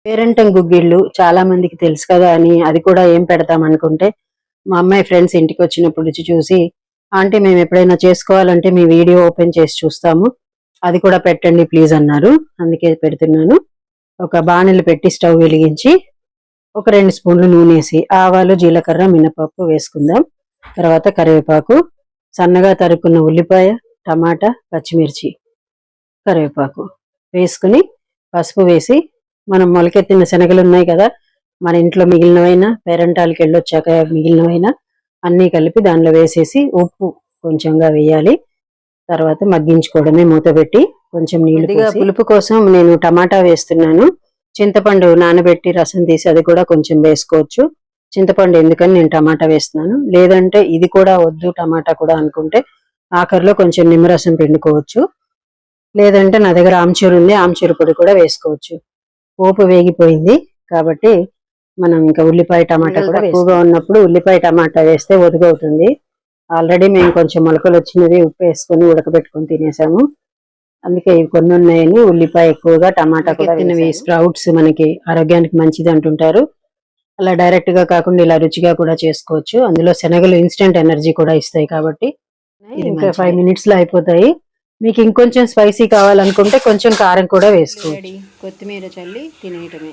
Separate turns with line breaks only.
పేరంటం గుగ్గిళ్ళు చాలా మందికి తెలుసు కదా అని అది కూడా ఏం పెడతాం అనుకుంటే, మా అమ్మాయి ఫ్రెండ్స్ ఇంటికి వచ్చినప్పుడు రుచి చూసి, ఆంటీ మేము ఎప్పుడైనా చేసుకోవాలంటే మీ వీడియో ఓపెన్ చేసి చూస్తాము, అది కూడా పెట్టండి ప్లీజ్ అన్నారు. అందుకే పెడుతున్నాను. ఒక బాణలు పెట్టి స్టవ్ వెలిగించి ఒక 2 స్పూన్లు నూనె వేసి ఆవాలు, జీలకర్ర, మినపప్పు వేసుకుందాం. తర్వాత కరివేపాకు, సన్నగా తరుక్కున్న ఉల్లిపాయ, టమాటా, పచ్చిమిర్చి, కరివేపాకు వేసుకుని పసుపు వేసి, మనం మొలకెత్తిన శనగలు ఉన్నాయి కదా, మన ఇంట్లో మిగిలినవైనా పేరంటాలకి వెళ్ళొచ్చాక మిగిలినవైనా అన్నీ కలిపి దానిలో వేసేసి ఉప్పు కొంచెంగా వేయాలి. తర్వాత మగ్గించుకోవడమే మూత పెట్టి. కొంచెం నీళ్ళుగా పులుపు కోసం నేను టమాటా వేస్తున్నాను. చింతపండు నానబెట్టి రసం తీసి అది కూడా కొంచెం వేసుకోవచ్చు. చింతపండు ఎందుకని నేను టమాటా వేస్తున్నాను. లేదంటే ఇది కూడా వద్దు టమాటా కూడా అనుకుంటే ఆఖరిలో కొంచెం నిమ్మరసం పిండుకోవచ్చు. లేదంటే నా దగ్గర ఆమ్చూరు ఉంది, ఆమ్చూరు పొడి కూడా వేసుకోవచ్చు. పోపు వేగిపోయింది కాబట్టి మనం ఇంకా ఉల్లిపాయ టమాటా కూడా ఎక్కువగా ఉన్నప్పుడు ఉల్లిపాయ టమాటా వేస్తే ఒదుగవుతుంది. ఆల్రెడీ మేము కొంచెం మొలకలు వచ్చినవి ఉప్పు వేసుకొని ఉడకబెట్టుకొని తినేసాము. అందుకే ఇవి కొన్ని ఉన్నాయని ఉల్లిపాయ ఎక్కువగా, టమాటా కూడా తిన్నవి. స్ప్రౌట్స్ మనకి ఆరోగ్యానికి మంచిది అంటుంటారు. అలా డైరెక్ట్ గా కాకుండా ఇలా రుచిగా కూడా చేసుకోవచ్చు. అందులో శనగలు ఇన్స్టెంట్ ఎనర్జీ కూడా ఇస్తాయి కాబట్టి ఇంకా 5 minutes లో అయిపోతాయి. మీకు ఇంకొంచెం స్పైసీ కావాలనుకుంటే కొంచెం కారం కూడా వేసుకోవచ్చు. కొత్తిమీర చల్లి తినేయటమే.